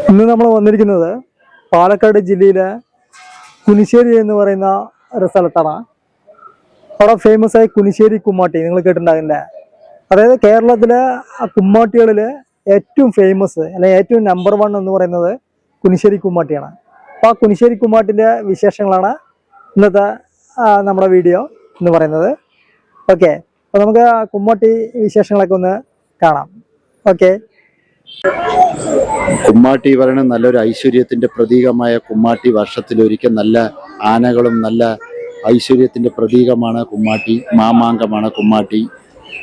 ഇന്ന് നമ്മൾ വന്നിരിക്കുന്നത് പാലക്കാട് ജില്ലയിലെ കുനിശ്ശേരി എന്ന് പറയുന്ന ഒരു സ്ഥലത്താണ്. അവിടെ ഫേമസ് ആയ കുനിശ്ശേരി കുമ്മാട്ടി നിങ്ങൾ കേട്ടിട്ടുണ്ടാകില്ലേ? അതായത് കേരളത്തിലെ കുമ്മാട്ടികളിൽ ഏറ്റവും ഫേമസ് അല്ലെങ്കിൽ ഏറ്റവും നമ്പർ 1 എന്ന് പറയുന്നത് കുനിശ്ശേരി കുമ്മാട്ടിയാണ്. അപ്പോൾ ആ കുനിശ്ശേരി കുമ്മാട്ടിൻ്റെ വിശേഷങ്ങളാണ് ഇന്നത്തെ നമ്മുടെ വീഡിയോ എന്ന് പറയുന്നത്. ഓക്കെ, അപ്പോൾ നമുക്ക് ആ കുമ്മാട്ടി വിശേഷങ്ങളൊക്കെ ഒന്ന് കാണാം. ഓക്കെ, കുമ്മാട്ടി പറയുന്നത് നല്ലൊരു ഐശ്വര്യത്തിന്റെ പ്രതീകമായ കുമ്മാട്ടി. വർഷത്തിലൊരിക്കൽ നല്ല ആനകളും നല്ല ഐശ്വര്യത്തിന്റെ പ്രതീകമാണ് കുമ്മാട്ടി. മാമാങ്കമാണ് കുമ്മാട്ടി.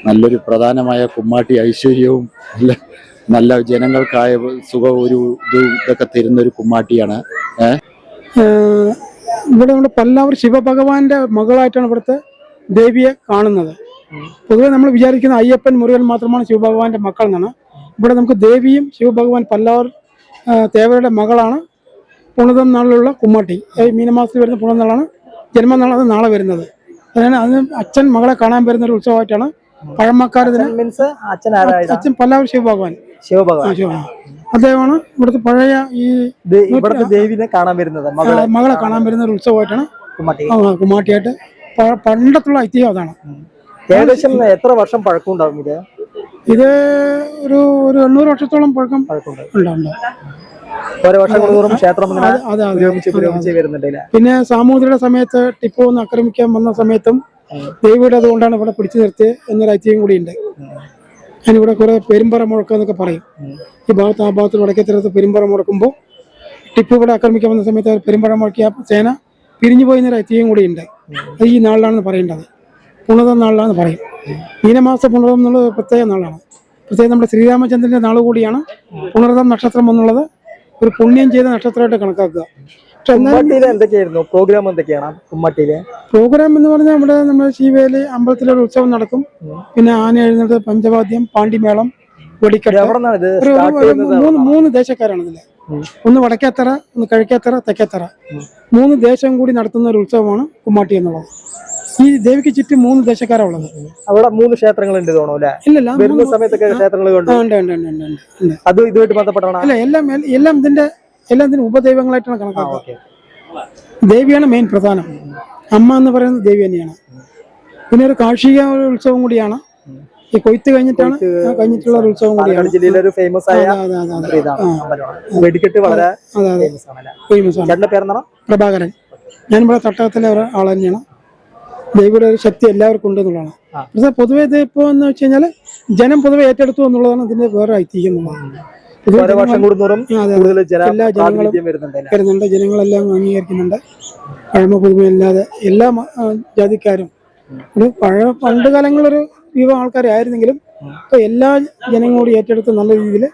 നല്ലൊരു പ്രധാനമായ കുമ്മാട്ടി ഐശ്വര്യവും നല്ല ജനങ്ങൾക്കായ സുഖം ഒരു ഇതൊക്കെ തരുന്നൊരു കുമ്മാട്ടിയാണ്. ഇവിടെ നമ്മൾ പല്ലാവൂർ ശിവഭഗവാന്റെ മകളായിട്ടാണ് ഇവിടുത്തെ ദേവിയെ കാണുന്നത്. പൊതുവെ നമ്മൾ വിചാരിക്കുന്ന അയ്യപ്പൻ മുരുകൻ മാത്രമാണ് ശിവഭഗവാന്റെ മക്കൾ എന്നാണ്. ഇവിടെ നമുക്ക് ദേവിയും ശിവഭഗവാൻ പല്ലാവൂർ തേവരുടെ മകളാണ്. പുണതം നാളിലുള്ള കുമ്മാട്ടി മീനമാസത്തിൽ വരുന്ന പുണതം നാളാണ് ജന്മനാളാണ്. അത് നാളെ വരുന്നത്. അതിനാണ് അതിന് അച്ഛൻ മകളെ കാണാൻ വരുന്ന ഒരു ഉത്സവമായിട്ടാണ് പഴമക്കാർ അച്ഛൻ പല്ലാവൂർ ശിവഭഗവാൻ അദ്ദേഹമാണ് ഇവിടുത്തെ പഴയ ഈ ദേവിനെ കാണാൻ വരുന്നത്, മകളെ കാണാൻ വരുന്ന ഒരു ഉത്സവമായിട്ടാണ് കുമ്മാട്ടിയായിട്ട് പണ്ടത്തുള്ള ഐതിഹ്യം അതാണ്. ഏകദേശം എത്ര വർഷം പഴക്കം ഉണ്ടാവും ഇത്? ഇത് ഒരു 800 വർഷത്തോളം പഴക്കം ഉണ്ടാവും. ഓരോ വർഷം ക്ഷേത്രം പിന്നെ സാമൂതിരിയുടെ സമയത്ത് ടിപ്പു ഒന്ന് ആക്രമിക്കാൻ വന്ന സമയത്തും ദേവിയുടെ അതുകൊണ്ടാണ് ഇവിടെ പിടിച്ചു നിർത്തിയത് എന്നൊരു ഐതിഹ്യം കൂടിയുണ്ട്. ഞാനിവിടെ കുറെ പെരുമ്പറ മുഴക്കം എന്നൊക്കെ പറയും. ഈ ഭാഗത്ത് ആ ഭാഗത്ത് വടക്കേത്തരത്ത് പെരുമ്പറ മുഴക്കുമ്പോൾ ടിപ്പു ഇവിടെ ആക്രമിക്കാൻ വന്ന സമയത്ത് പെരുമ്പറ മുഴക്കിയ സേന പിരിഞ്ഞു പോയി എന്നൊരു ഐതിഹ്യം കൂടിയുണ്ട്. അത് ഈ നാളിലാണ് പറയേണ്ടത്, പുണതം നാളിലാണെന്ന് പറയും. മീനമാസ പുണതം എന്നുള്ളത് പ്രത്യേക നാളാണ്. പ്രത്യേകം നമ്മുടെ ശ്രീരാമചന്ദ്രന്റെ നാൾ കൂടിയാണ് പുണർതം നക്ഷത്രം എന്നുള്ളത്. ഒരു പുണ്യം ചെയ്ത നക്ഷത്രമായിട്ട് കണക്കാക്കുക. എന്തൊക്കെയായിരുന്നു പ്രോഗ്രാം? എന്തൊക്കെയാണ് കുമ്മാട്ടിയിലെ പ്രോഗ്രാം എന്ന് പറഞ്ഞാൽ നമ്മുടെ ശിവേലി അമ്പലത്തിലൊരു ഉത്സവം നടക്കും. പിന്നെ ആന എഴുന്നേറ്റ്, പഞ്ചവാദ്യം, പാണ്ടിമേളം, വെടിക്കെട്ട്. 3 ദേശക്കാരാണ് ഇതില്. ഒന്ന് വടക്കേത്തറ, ഒന്ന് കിഴക്കേത്തറ, തെക്കേത്തറ. 3 ദേശം കൂടി നടത്തുന്ന ഒരു ഉത്സവമാണ് കുമ്മാട്ടി എന്നുള്ളത്. ഈ ദേവിക്ക് ചുറ്റും 3 ദേശക്കാരാണ് ഉള്ളത്. അവിടെ 3 ക്ഷേത്രങ്ങളുണ്ട് തോന്നുന്നു. ഇല്ലല്ല, വരുന്ന സമയത്തൊക്കെ അത് ഇതുമായിട്ട് ബന്ധപ്പെട്ടാണ്. അല്ല, എല്ലാം ഇതിന്റെ ഉപദൈവങ്ങളായിട്ടാണ് കണക്കാക്കുക. ദേവിയാണ് മെയിൻ പ്രധാനം. അമ്മ എന്ന് പറയുന്നത് ദേവി തന്നെയാണ്. പിന്നെ ഒരു കാർഷിക ഉത്സവം കൂടിയാണ്. ഈ കൊയ്ത്ത് കഴിഞ്ഞിട്ടുള്ള ഒരു ഉത്സവം കൂടിയാണ്. ജില്ലയിലെ ഫേമസ് ആയ വെടിക്കെട്ട് വളരെ ഫേമസ് ആണ്. പ്രഭാകരൻ. ഞാനിവിടെ തട്ടകത്തിലെ ഒരാൾ തന്നെയാണ്. ദേവിയുടെ ഒരു ശക്തി എല്ലാവർക്കും ഉണ്ട് എന്നുള്ളതാണ്. പക്ഷെ പൊതുവെ ഇത് ഇപ്പോ എന്ന് വെച്ച് കഴിഞ്ഞാൽ ജനം പൊതുവെ ഏറ്റെടുത്തു എന്നുള്ളതാണ് ഇതിന്റെ വേറെ ഐതിഹ്യം എന്നുള്ളതാണ്. എല്ലാ ജനങ്ങളും വരുന്നുണ്ട്, ജനങ്ങളെല്ലാം അംഗീകരിക്കുന്നുണ്ട്. പഴമ പുതുമയില്ലാതെ എല്ലാ ജാതിക്കാരും ഒരു പണ്ട് കാലങ്ങളൊരു വിഭാഗം ആൾക്കാരെ ആയിരുന്നെങ്കിലും ഇപ്പൊ എല്ലാ ജനങ്ങളും ഏറ്റെടുത്ത് നല്ല രീതിയിൽ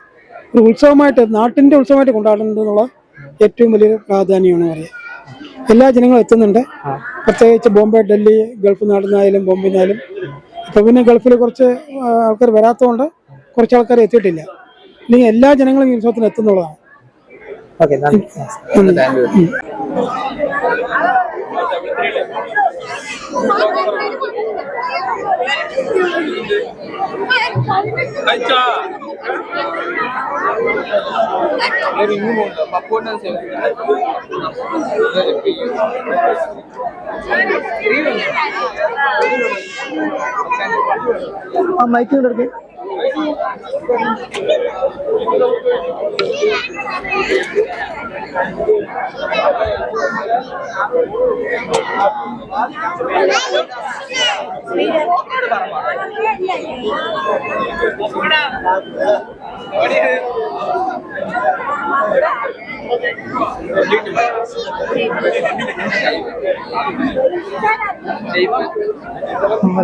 ഒരു ഉത്സവമായിട്ട്, നാട്ടിന്റെ ഉത്സവമായിട്ട് കൊണ്ടാടുന്നത് ഏറ്റവും വലിയൊരു പ്രാധാന്യമാണ് പറയുക. എല്ലാ ജനങ്ങളും എത്തുന്നുണ്ട്. പ്രത്യേകിച്ച് ബോംബെ, ഡൽഹി, ഗൾഫ് നാടുന്നായാലും ബോംബെന്നായാലും. ഇപ്പൊ പിന്നെ ഗൾഫിൽ കുറച്ച് ആൾക്കാർ വരാത്തതുകൊണ്ട് കുറച്ച് ആൾക്കാർ എത്തിയിട്ടില്ല. അല്ലെങ്കിൽ എല്ലാ ജനങ്ങളും ഈ ഉത്സവത്തിന് എത്തുന്നുള്ളതാണ്. മൈക്കിലെടുക്കേ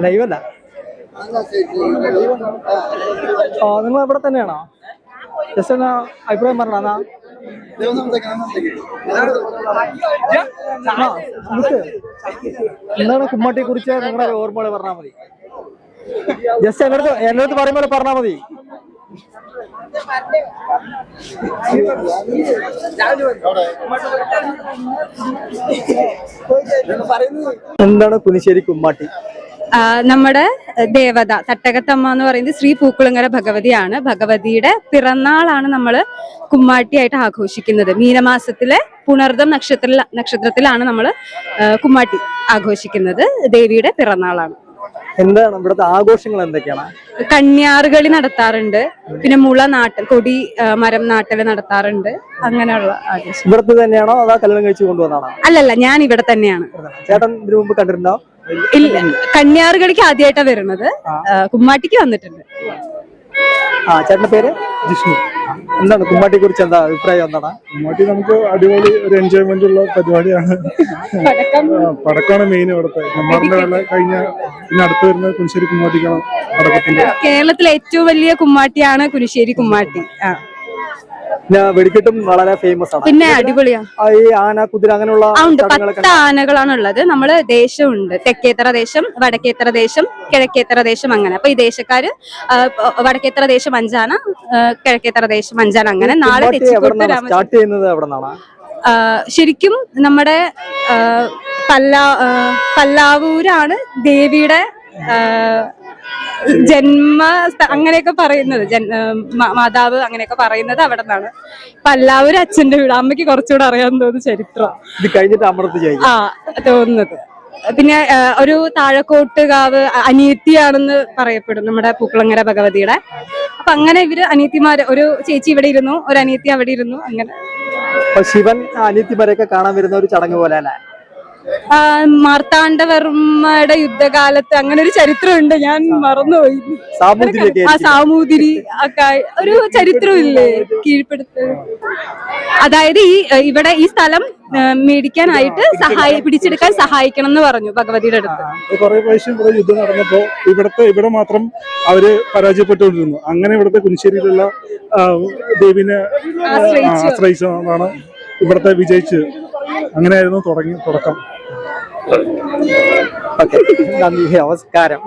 ലൈവല്ല. നിങ്ങൾ എവിടെ തന്നെയാണോ? ജസ്റ്റ് എന്നാ അഭിപ്രായം പറഞ്ഞാ. എന്താണ് കുമ്മാട്ടിയെ കുറിച്ച് നിങ്ങളുടെ ഓർമ്മകൾ പറഞ്ഞാൽ മതി. ജസ്റ്റ് എന്നടുത്ത് പറയുമ്പോൾ പറഞ്ഞാൽ മതി. എന്താണ് കുനിശ്ശേരി കുമ്മാട്ടി? നമ്മുടെ ദേവത തട്ടകത്തമ്മ എന്ന് പറയുന്നത് ശ്രീ പൂക്കുളങ്ങര ഭഗവതിയാണ്. ഭഗവതിയുടെ പിറന്നാളാണ് നമ്മൾ കുമ്മാട്ടിയായിട്ട് ആഘോഷിക്കുന്നത്. മീനമാസത്തിലെ പുണർദം നക്ഷത്രത്തിലാണ് നമ്മൾ കുമ്മാട്ടി ആഘോഷിക്കുന്നത്. ദേവിയുടെ പിറന്നാളാണ്. എന്താണ് ഇവിടുത്തെ ആഘോഷങ്ങൾ എന്തൊക്കെയാണ്? കന്യാറുകളി നടത്താറുണ്ട്, പിന്നെ മുള നാട്ടൽ, കൊടി മരം നാട്ടൽ നടത്താറുണ്ട്. അങ്ങനെയുള്ള ആഘോഷം. ഇവിടുത്തെ തന്നെയാണോ അതോ കല്യാണം കഴിച്ചു കൊണ്ടുവന്നാണോ? അല്ലല്ല, ഞാൻ ഇവിടെ തന്നെയാണ്. ചേട്ടൻ ഇതിനു മുമ്പ് കണ്ടിട്ടുണ്ടോ? ഇല്ല, കന്യാറുകളിക്ക് ആദ്യമായിട്ടാണ് വരുന്നത്. കുമ്മാട്ടിക്ക് വന്നിട്ടുണ്ട്. ചേട്ടന്റെ പേര്? ജിഷ്ണു. എന്താണ് കുമ്മാട്ടിയെ കുറിച്ച് എന്താ അഭിപ്രായം? എന്താണ് കുമ്മാട്ടി? നമുക്ക് അടിപൊളി ഒരു എൻജോയ്മെന്റ് ഉള്ള പരിപാടിയാണ്. പടക്കമാണ് മെയിൻ ഇവിടുത്തെ. നമ്മളുടെ വേല കഴിഞ്ഞ പിന്നെ അടുത്ത് വരുന്ന കുനിശ്ശേരി കുമ്മാട്ടിക്കാണ് പടക്കത്തിന്റെ. കേരളത്തിലെ ഏറ്റവും വലിയ കുമ്മാട്ടിയാണ് കുനിശ്ശേരി കുമ്മാട്ടി. വെടിക്കെട്ടും വളരെ ഫേമസ് ആണ്. പിന്നെ അടിപൊളിയാ. ഈ ആന, കുതിര അങ്ങനെയുള്ള 10 ആനകളാണ് ഉള്ളത്. നമ്മള് ദേശമുണ്ട്, തെക്കേത്തറ ദേശം, വടക്കേത്തറ ദേശം, കിഴക്കേത്തറ ദേശം, അങ്ങനെ. അപ്പൊ ഈ ദേശക്കാര് വടക്കേത്തറ ദേശം 5 ആന, കിഴക്കേത്തറ ദേശം 5 ആന, അങ്ങനെ. നാളെ സ്റ്റാർട്ട് ചെയ്യുന്നത് എവിടെ നിന്നാണ്? ശരിക്കും നമ്മുടെ പല്ലാവൂരാണ് ദേവിയുടെ ജന്മ അങ്ങനെയൊക്കെ പറയുന്നത്. മാതാവ് അങ്ങനെയൊക്കെ പറയുന്നത് അവിടെ നിന്നാണ്. പല്ലാവൂർ അച്ഛന്റെ വീട്. അമ്മയ്ക്ക് കുറച്ചുകൂടെ അറിയാൻ തോന്നുന്നു ചരിത്രം. ഇത് കഴിഞ്ഞിട്ട് അമൃത് തോന്നുന്നത്. പിന്നെ ഒരു താഴക്കോട്ടുകാവ് അനിയത്തിയാണെന്ന് പറയപ്പെടും നമ്മുടെ പൂക്കുളങ്ങര ഭഗവതിയുടെ. അപ്പൊ അങ്ങനെ ഇവര് അനിയത്തിമാര്, ഒരു ചേച്ചി ഇവിടെ ഇരുന്നു, ഒരു അനിയത്തി അവിടെ ഇരുന്നു, അങ്ങനെ. ശിവൻ അനിയത്തിമാരെയൊക്കെ കാണാൻ വരുന്ന ഒരു ചടങ്ങ് പോലെ അല്ലേ? മാർത്താണ്ഡവർമ്മയുടെ യുദ്ധകാലത്ത് അങ്ങനെ ഒരു ചരിത്രമുണ്ട്, ഞാൻ മറന്നുപോയി. സാമൂതിരി ഒക്കെ ഒരു ചരിത്രമില്ലേ, കീഴ്പ്പെടുത്ത്. അതായത് ഇവിടെ ഈ സ്ഥലം മേടിക്കാനായിട്ട് പിടിച്ചെടുക്കാൻ സഹായിക്കണം എന്ന് പറഞ്ഞു ഭഗവതിയുടെ അടുത്ത്. കുറെ പ്രാവശ്യം ഇവിടെ യുദ്ധം നടന്നപ്പോ ഇവിടെ മാത്രം അവര് പരാജയപ്പെട്ടുകൊണ്ടിരുന്നു. അങ്ങനെ ഇവിടുത്തെ കുനിശ്ശേരിയിലുള്ള ദേവിനെ ആശ്രയിച്ചാണ് ഇവിടുത്തെ വിജയിച്ചത്. അങ്ങനെയായിരുന്നു തുടക്കം. നന്ദി, നമസ്കാരം.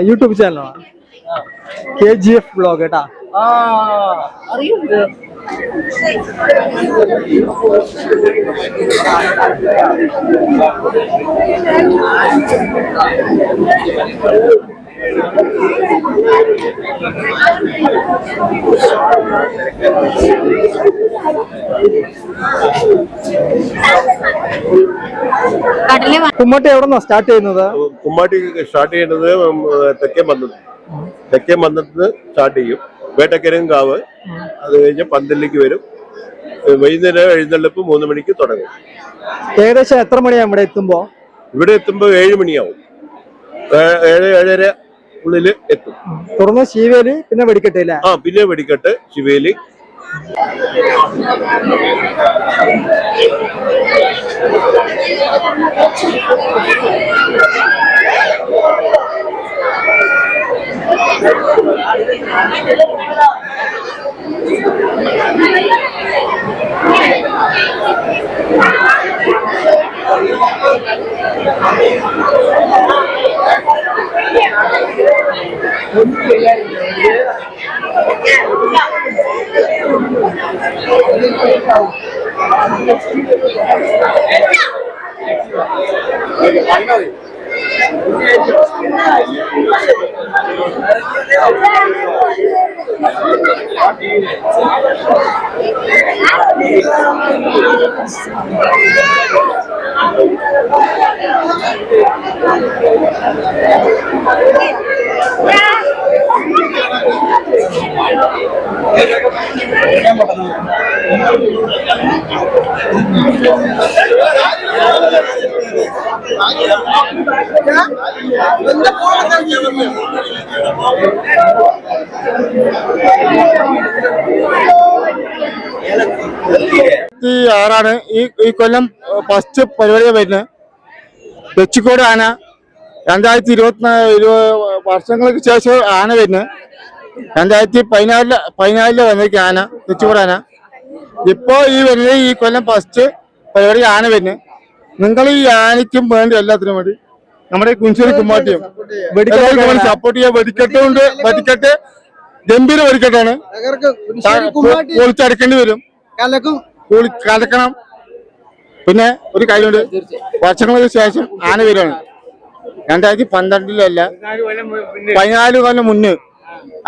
യൂട്യൂബ് ചാനലാണ് KGF ബ്ലോഗ് കേട്ടാ. കുമ്മാട്ടി എവിടെ സ്റ്റാർട്ട് ചെയ്യുന്നത്? കുമ്മാട്ടി സ്റ്റാർട്ട് ചെയ്യുന്നത് തെക്കേ മന്നത്ത് സ്റ്റാർട്ട് ചെയ്യും. വേട്ടക്കരയും കാവ്, അത് കഴിഞ്ഞ് പന്തലിലേക്ക് വരും. വൈകുന്നേരം എഴുന്നള്ളിപ്പ് 3 മണിക്ക് തുടങ്ങും. ഏകദേശം എത്ര മണിയാവും ഇവിടെ എത്തുമ്പോ? ഇവിടെ എത്തുമ്പോൾ 7 മണിയാവും. 7-7:30 ഉള്ളില് എത്തും. തുടർന്ന് ശീവേലി, പിന്നെ വെടിക്കെട്ട് അല്ലേ? പിന്നെ വെടിക്കെട്ട്, ശിവേലി. ാണ് ഈ കൊല്ലം ഫസ്റ്റ് പരിപാടി വരുന്നത്. തെച്ചിക്കോട് ആന 2024 വർഷങ്ങൾക്ക് ശേഷം ആന വരുന്നത്. 2014 വന്നിരിക്കും ആന, തെച്ചിക്കോട് ആന. ഇപ്പോ ഈ വരുന്നത് ഈ കൊല്ലം ഫസ്റ്റ് പരിപാടി ആന വരുന്നത്. നിങ്ങൾ ഈ ആനയ്ക്കും വേണ്ടി എല്ലാത്തിനും വേണ്ടി നമ്മുടെ കുഞ്ചേരി കുമ്മാട്ടിയും സപ്പോർട്ട് ചെയ്യാൻ വെടിക്കെട്ടുണ്ട്. വെടിക്കെട്ട് ഗംഭീര വെടിക്കെട്ടാണ്. പൊളിച്ചടക്കേണ്ടി വരും, കലക്കണം. പിന്നെ ഒരു കാര്യമുണ്ട്, വർഷങ്ങൾക്ക് ശേഷം ആന വരികയാണ്. 2012 14 കൊല്ലം മുന്നേ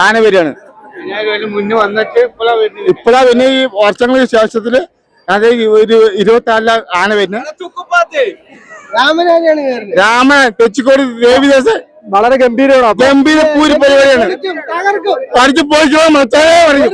ആന വരികയാണ്. ഇപ്പോഴാ പിന്നെ ഈ വർഷങ്ങൾക്ക് ശേഷത്തില് 24 ആന വരുന്നത്. രാമൻ തെച്ചിക്കോട് ദേവിദാസൻ വളരെ ഗംഭീരമാണ്. ഗംഭീര പൂരി പരിപാടിയാണ്. പഠിച്ചു പോയിക്കോ മച്ചാനെ പറയും.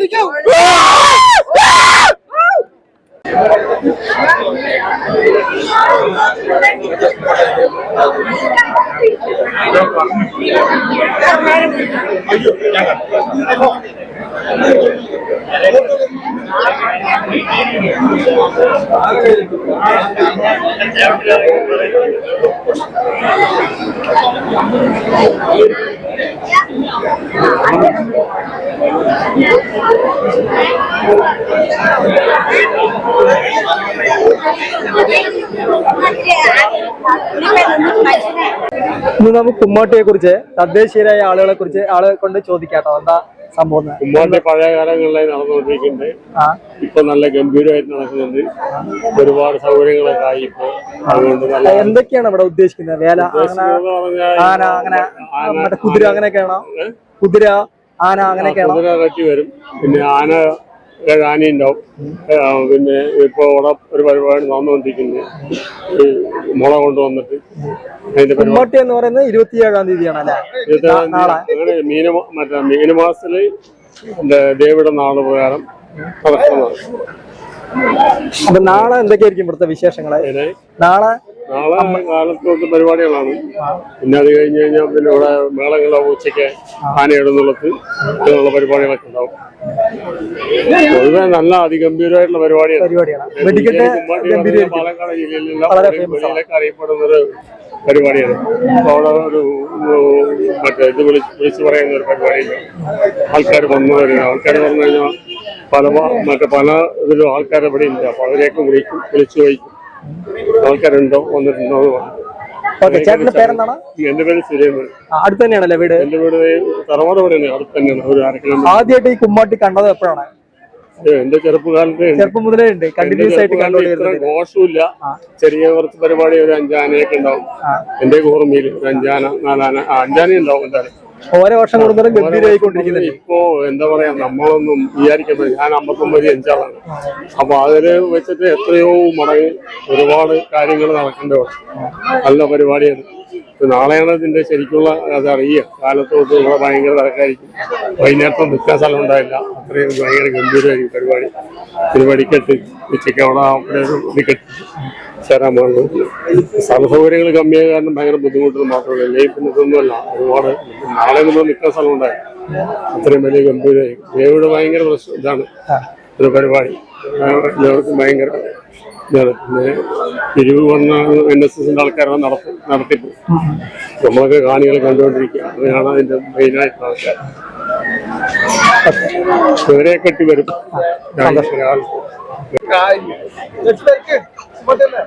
ഇനി നമുക്ക് കുമ്മാട്ടിയെ കുറിച്ച്, തദ്ദേശീയരായ ആളുകളെ കുറിച്ച് ആളെ കൊണ്ട് ചോദിക്കാട്ടോ, എന്താ സംഭവം? കുമ്മാട്ടി പഴയ കാലങ്ങളിലായി നടന്നുകൊണ്ടിരിക്കുന്നുണ്ട്. ഇപ്പൊ നല്ല ഗംഭീരമായിട്ട് നടക്കുന്നുണ്ട്. ഒരുപാട് സൗകര്യങ്ങളൊക്കെ ആയി ഇപ്പൊ. അതുകൊണ്ട് എന്തൊക്കെയാണ് ഇവിടെ ഉദ്ദേശിക്കുന്നത്? വേല, ആന, അങ്ങനെ മറ്റേ കുതിര അങ്ങനെയൊക്കെയാണോ? കുതിര, ആന അങ്ങനെയൊക്കെയാണോ? കുതിര കെട്ടി വരും. പിന്നെ ആനയുണ്ടാവും. പിന്നെ ഇപ്പൊ ഇവിടെ ഒരു പരിപാടി നടന്നുകൊണ്ടിരിക്കുന്നത്, മുള കൊണ്ടുവന്നിട്ട് അതിന്റെ കുമ്മാട്ടി എന്ന് പറയുന്നത് 27-ാം തീയതിയാണ് അല്ലെ? അങ്ങനെ മീനമാസത്തില് ദേവിയുടെ നാള് പ്രകാരം നടക്കുന്നതാണ്. അപ്പൊ നാളെ എന്തൊക്കെയായിരിക്കും ഇവിടുത്തെ വിശേഷങ്ങള്? നാളെ കാലത്തോട്ട് പരിപാടികളാണ്. പിന്നെ അത് കഴിഞ്ഞ് കഴിഞ്ഞാൽ പിന്നെ ഇവിടെ മേളങ്ങളോ ഉച്ചയ്ക്ക് ആനയിടുന്നുള്ളത് അങ്ങനെയുള്ള പരിപാടികളൊക്കെ ഉണ്ടാവും. പൊതുവെ നല്ല അതിഗംഭീരമായിട്ടുള്ള പരിപാടിയാണ്. പാലക്കാട് ജില്ലയിലുള്ള വെളിയിലൊക്കെ അറിയപ്പെടുന്ന ഒരു പരിപാടിയാണ്. അവിടെ ഒരു മറ്റേ ഇത് വിളിച്ചു പറയുന്ന ഒരു പരിപാടിയില്ല. ആൾക്കാർ വന്നു പറഞ്ഞു കഴിഞ്ഞാൽ പല ഇതിലും ആൾക്കാർ ഇവിടെ ഇല്ല. അപ്പൊ അവരെയൊക്കെ വിളിച്ചു വയ്ക്കും. ആൾക്കാരുണ്ടോ വന്നിട്ടുണ്ടോ എന്ന് പറഞ്ഞു. എന്റെ പേര് സുരേന്ദ്രൻ. അടുത്ത് തന്നെയാണല്ലേ വീട്? എന്റെ വീട് തറവാട് ഇവിടെയാണ്, അടുത്ത് തന്നെയാണ്. ഒരു 1/2 കിലോമീറ്റർ. ആദ്യമായിട്ട് ഈ കുമ്മാട്ടി കണ്ടത് എപ്പോഴാണ്? എന്റെ ചെറുപ്പകാലത്ത് ചെറുപ്പം മുതലേ ഉണ്ട്, കണ്ടിന്യൂസ് ആയിട്ട് കണ്ടുകൊണ്ടിരുന്നത്. ഘോഷമില്ല, ചെറിയ കുറച്ച് പരിപാടി, ഒരു 5 ആനയൊക്കെ ഉണ്ടാവും. എന്റെ ഓർമ്മയിൽ ഒരു 5 ആന 4 ആന 5 ആന ഉണ്ടാവും എന്തായാലും. ഓരോ വർഷം കൂടുതലും ഗംഭീരമായിക്കൊണ്ടിരിക്കുന്നത്. ഇപ്പോ എന്താ പറയാ, നമ്മളൊന്നും വിചാരിക്കാൻ പറ്റില്ല. ഞാൻ 59 ആളാണ്. അപ്പൊ അതില് വെച്ചിട്ട് എത്രയോ മടങ്ങ് ഒരുപാട് കാര്യങ്ങൾ നടക്കേണ്ടത്. നല്ല പരിപാടിയാണ്. നാളെയാണ് ഇതിന്റെ ശരിക്കുള്ള അത് അറിയുക. കാലത്തോട്ട് ഇവിടെ ഭയങ്കര തിരക്കായിരിക്കും. വൈകുന്നേരത്തും നിൽക്കാൻ സ്ഥലം ഉണ്ടായില്ല. അത്രയും ഭയങ്കര ഗംഭീരമായിരിക്കും പരിപാടി. ഒരു വെടിക്കെട്ട് ഉച്ചയ്ക്ക് അവിടെ ഒരു വെടിക്കെട്ട് ചേരാൻ പോകുന്നത്. സ്ഥല സൗകര്യങ്ങൾ കമ്മിയായ കാരണം ഭയങ്കര ബുദ്ധിമുട്ടുകൾ മാത്രമല്ല, അല്ലെങ്കിൽ പിന്നെ ഇതൊന്നുമല്ല. ഒരുപാട് നാളെ നമ്മൾ നിൽക്കുന്ന സ്ഥലം ഉണ്ടായി അത്രയും വലിയ ഗംഭീര ദേവിയുടെ ഭയങ്കര പ്രശ്നം ഇതാണ് ഒരു പരിപാടി. എല്ലാവർക്കും ഭയങ്കര ഇതാണ്. പിന്നെ പിരിവ് വന്ന NSSന്റെ ആൾക്കാരാണ് നടത്തിപ്പോ നമ്മളൊക്കെ കാണികൾ കണ്ടുകൊണ്ടിരിക്കുക. അതാണ് അതിന്റെ മെയിനായിട്ടുള്ള ആൾക്കാർ. ഇവരെ കെട്ടി വരും. പന്ത്രണ്ട്